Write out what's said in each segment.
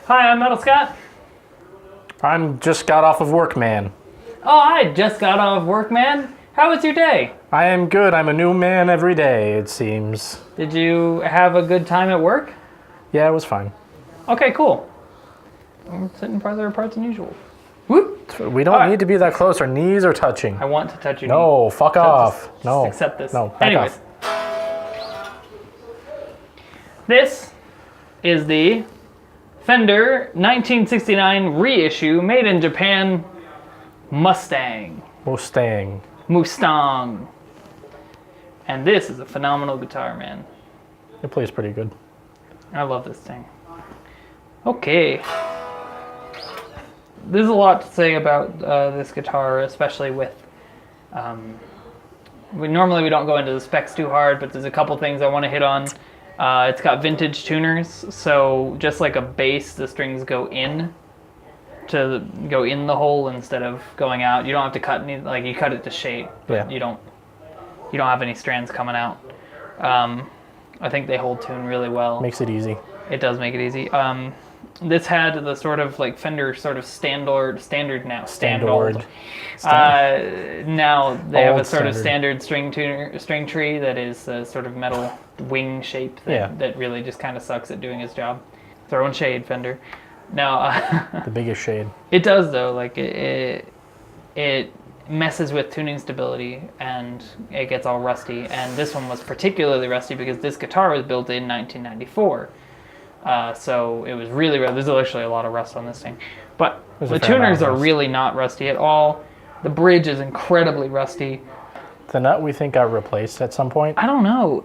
Hi, I'm Metal Scott. I'm just got off of work, man. Oh, I just got off work, man. How was your day? I am good. I'm a new man every day, it seems. Did you have a good time at work? Yeah, it was fine. Okay, cool. I'm sitting farther apart than usual. Whoop! We don't need to be that close. Our knees are touching. I want to touch your knee. No, fuck off. No. Just accept this. No, back Anyways. off. This is the Fender 1969 reissue made in Japan Mustang. Mustang. And this is a phenomenal guitar, man. It plays pretty good. I love this thing. Okay. There's a lot to say about this guitar, especially with... Normally we don't go into the specs too hard, but there's a couple things I want to hit on. It's got vintage tuners, so just like a bass, the strings go in the hole instead of going out. You don't have to cut any, like you cut it to shape, but you don't have any strands coming out. I think they hold tune really well. Makes it easy. It does make it easy. This had the sort of like Fender sort of standard now. Now they have a sort of standard string tree that is a sort of metal wing shape that really just kind of sucks at doing its job. Throwing shade, Fender. Now the biggest shade. It does though. Like it messes with tuning stability and it gets all rusty. And this one was particularly rusty because this guitar was built in 1994. So it was really rust. There's actually a lot of rust on this thing. But the tuners are really not rusty at all. The bridge is incredibly rusty. The nut we think got replaced at some point? I don't know.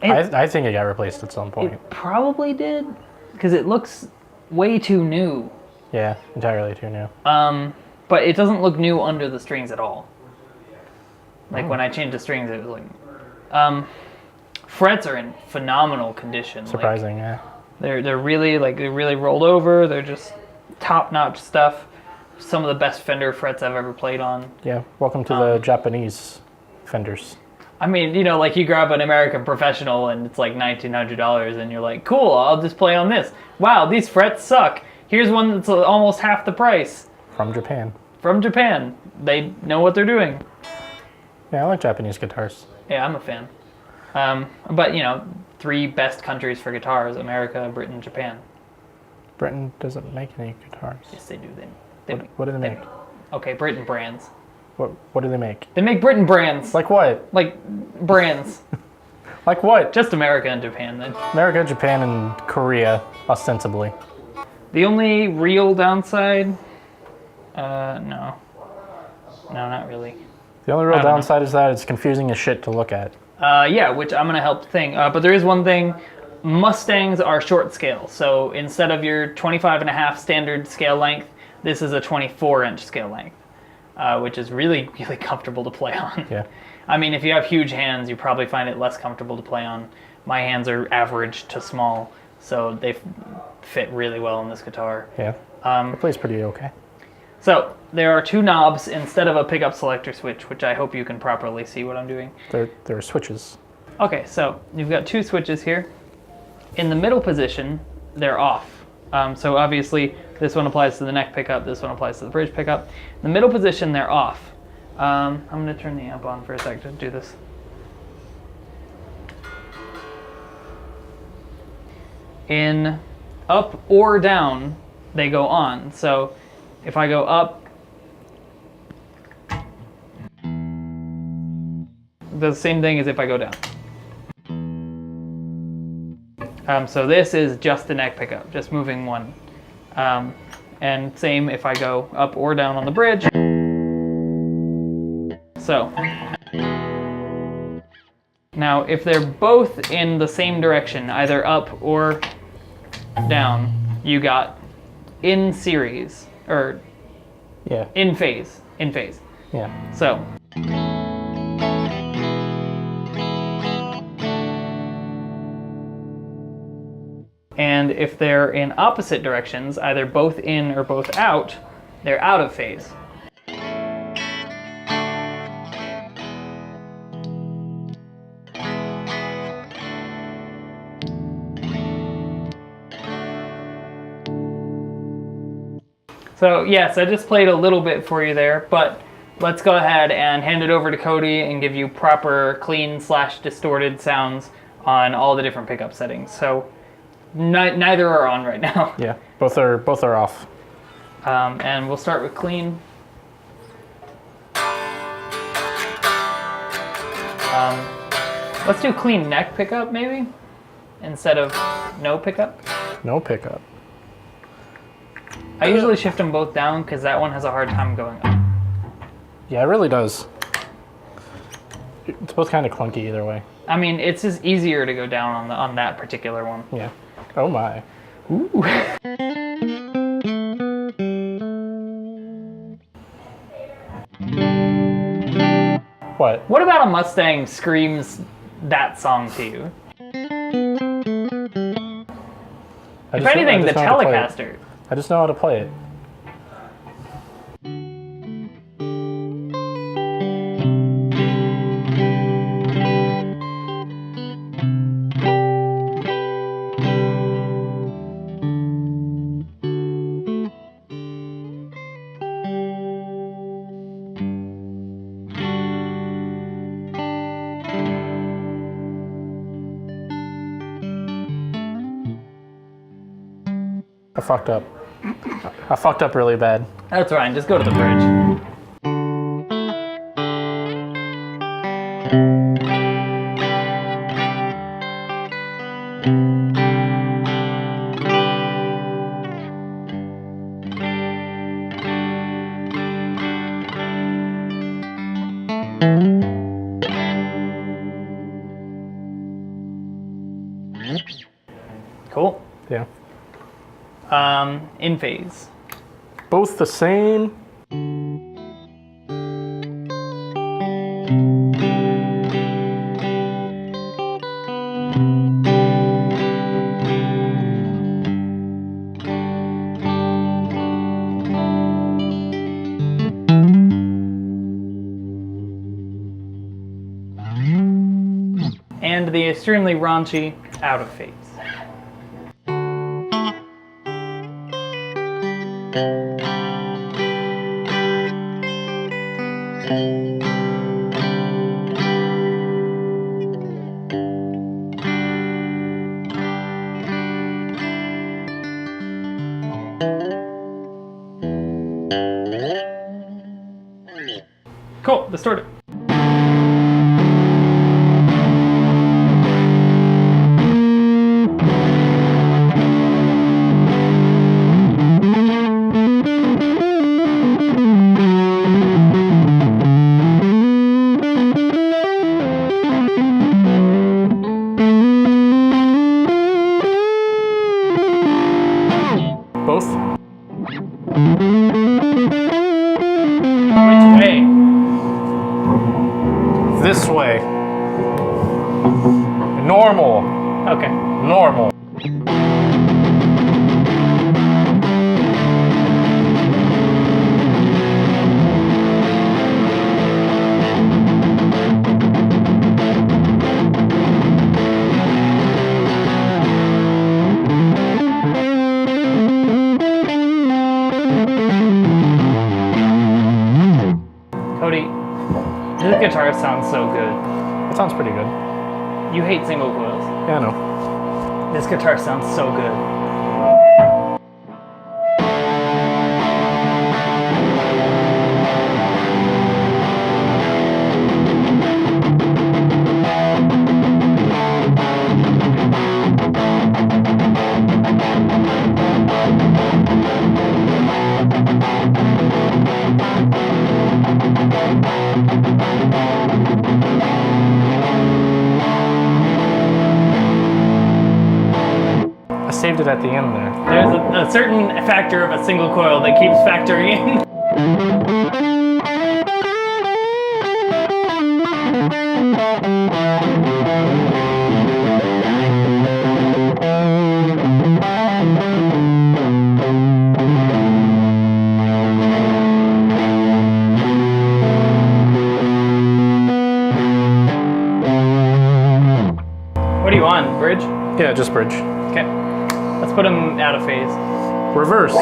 I think it got replaced at some point. It probably did, because it looks way too new. Yeah, entirely too new. But it doesn't look new under the strings at all. Like when I changed the strings, it was like... frets are in phenomenal condition. Surprising, yeah. They're really rolled over. They're just top-notch stuff. Some of the best Fender frets I've ever played on. Yeah, welcome to the Japanese Fenders. I mean, you know, like you grab an American Professional and it's like $1,900 and you're like, cool, I'll just play on this. Wow, these frets suck. Here's one that's almost half the price. From Japan. From Japan. They know what they're doing. Yeah, I like Japanese guitars. Yeah, I'm a fan. But, you know, 3 best countries for guitars: America, Britain, Japan. Britain doesn't make any guitars. Yes, they do. What do they make? Okay, Britain brands. What do they make? They make Britain brands. Like what? Like brands. Like what? Just America and Japan then. America, Japan, and Korea, ostensibly. The only real downside? No. No, not really. The only real downside is that it's confusing as shit to look at. Yeah, which I'm going to help thing. But there is one thing. Mustangs are short scale. So instead of your 25.5 standard scale length, this is a 24-inch scale length, which is really, really comfortable to play on. Yeah. I mean, if you have huge hands, you probably find it less comfortable to play on. My hands are average to small, so they fit really well on this guitar. Yeah. It plays pretty okay. So there are 2 knobs instead of a pickup selector switch, which I hope you can properly see what I'm doing. There are switches. Okay, so you've got 2 switches here. In the middle position, they're off. So obviously, this one applies to the neck pickup, this one applies to the bridge pickup. In the middle position, they're off. I'm going to turn the amp on for a sec to do this. In up or down, they go on. So if I go up, the same thing as if I go down. So this is just the neck pickup, just moving one. And same if I go up or down on the bridge. So now if they're both in the same direction, either up or down, you got in series, or in phase. Yeah. So and if they're in opposite directions, either both in or both out, they're out of phase. So yes, I just played a little bit for you there, but let's go ahead and hand it over to Cody and give you proper clean/distorted sounds on all the different pickup settings. So neither are on right now. Yeah, both are off. And we'll start with clean. Let's do clean neck pickup maybe, instead of no pickup. No pickup. I usually shift them both down because that one has a hard time going up. Yeah, it really does. It's both kind of clunky either way. I mean, it's just easier to go down on that particular one. Yeah. Oh my. Ooh. What? What about a Mustang screams that song to you? If anything, the Telecaster. I just know how to play it. I fucked up. I fucked up really bad. That's fine, just go to the bridge. Cool. Yeah. In phase. Both the same. And the extremely raunchy out of phase. Cool, distorted. Both. Which way? This way. Normal. Okay. Normal. Cody, this guitar sounds so good. That sounds pretty good. You hate single coils. Yeah, I know. This guitar sounds so good. I saved it at the end there. There's a certain factor of a single coil that keeps factoring in. What do you want? Bridge? Yeah, just bridge. Okay. Let's put them out of phase. Reverse.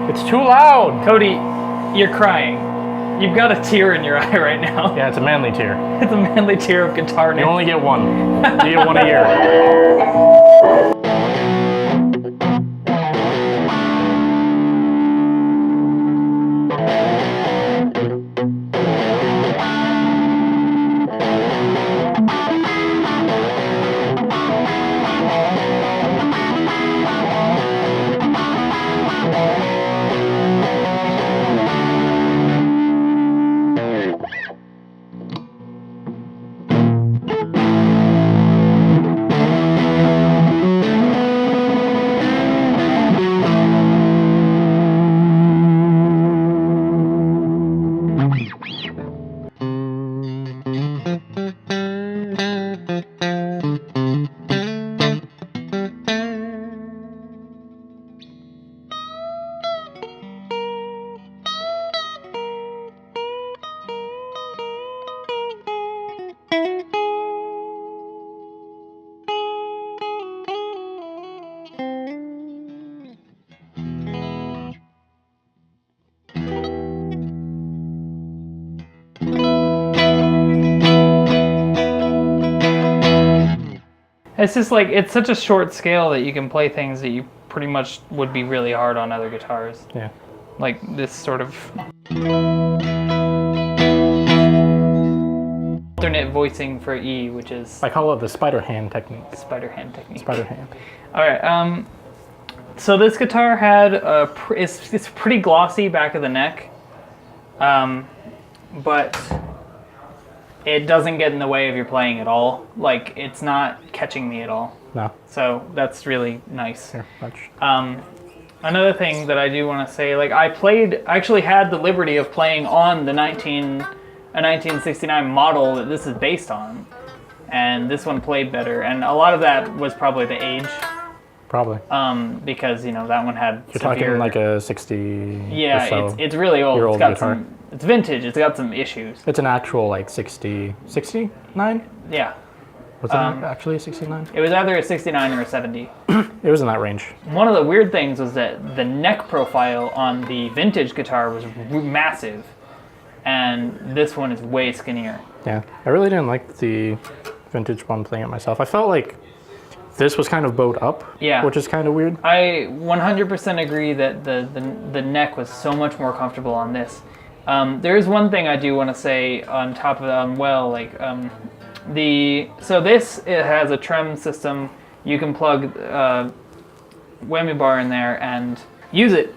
It's too loud! Cody, you're crying. You've got a tear in your eye right now. Yeah, it's a manly tear. It's a manly tear of guitar. You only get one. You get one a year. It's just like, it's such a short scale that you can play things that you pretty much would be really hard on other guitars. Yeah. Like this sort of alternate voicing for E, which is I call it the spider hand technique. spider hand technique. Spider hand. All right. So this guitar had it's pretty glossy back of the neck, but it doesn't get in the way of your playing at all. Like, it's not catching me at all. No. So that's really nice. Here, watch. Another thing that I do want to say, like, I actually had the liberty of playing on the 1969 model that this is based on, and this one played better. And a lot of that was probably the age. Probably. Because, you know, that one had You're talking like a 60 yeah, or so it's really old. year It's old got guitar. it's vintage. It's got some issues. It's an actual like 69? Yeah. Was it actually a 69? It was either a 69 or a 70. It was in that range. One of the weird things was that the neck profile on the vintage guitar was massive, and this one is way skinnier. Yeah, I really didn't like the vintage one playing it myself. I felt like this was kind of bowed up, Yeah. which is kind of weird. I 100% agree that the neck was so much more comfortable on this. There is one thing I do want to say on top of that, it has a trem system. You can plug whammy bar in there and use it.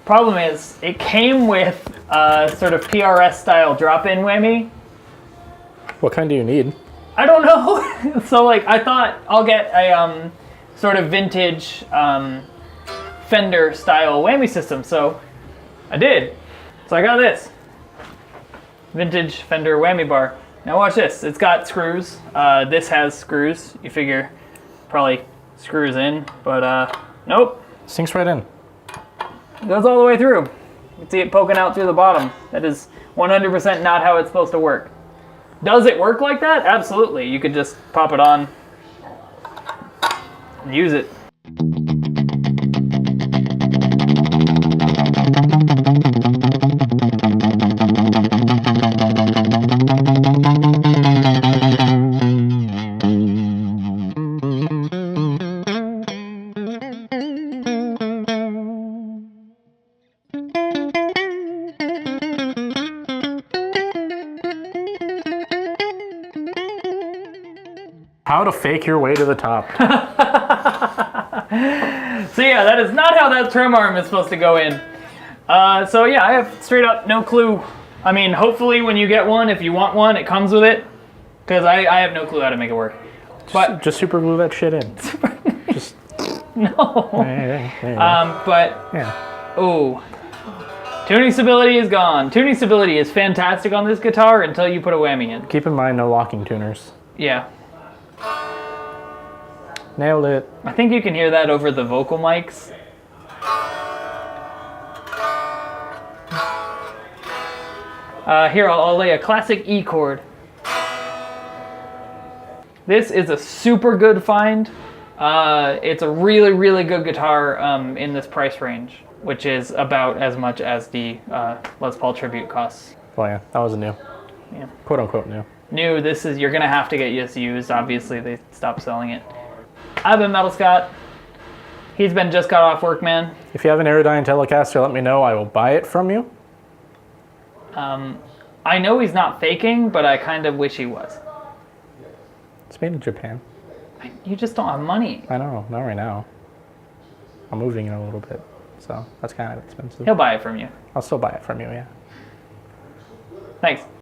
Problem is, it came with a sort of PRS style drop-in whammy. What kind do you need? I don't know. So like, I thought I'll get a sort of vintage Fender style whammy system. So I did. So I got this vintage Fender whammy bar. Now watch this. It's got screws. This has screws. You figure probably screws in, but nope. Sinks right in. It goes all the way through. You can see it poking out through the bottom. That is 100% not how it's supposed to work. Does it work like that? Absolutely. You could just pop it on and use it. How to fake your way to the top. So yeah, that is not how that trim arm is supposed to go in. So yeah, I have straight up no clue. I mean, hopefully when you get one, if you want one, it comes with it. Because I have no clue how to make it work. But Just super glue that shit in. Just no. there you go. But Yeah. oh, tuning stability is gone. Tuning stability is fantastic on this guitar until you put a whammy in. Keep in mind, no locking tuners. Yeah. Nailed it. I think you can hear that over the vocal mics. Here, I'll lay a classic E chord. This is a super good find. It's a really, really good guitar in this price range, which is about as much as the Les Paul Tribute costs. Oh yeah, that was new. Yeah. Quote unquote new. New, this is, you're gonna have to get this used. Obviously, they stopped selling it. I've been Metal Scott. He's been Just Got Off Work Man. If you have an Aerodyne Telecaster, let me know. I will buy it from you. I know he's not faking, but I kind of wish he was. It's made in Japan. You just don't have money. I know, not right now. I'm moving in a little bit, so that's kind of expensive. He'll buy it from you. I'll still buy it from you, yeah. Thanks.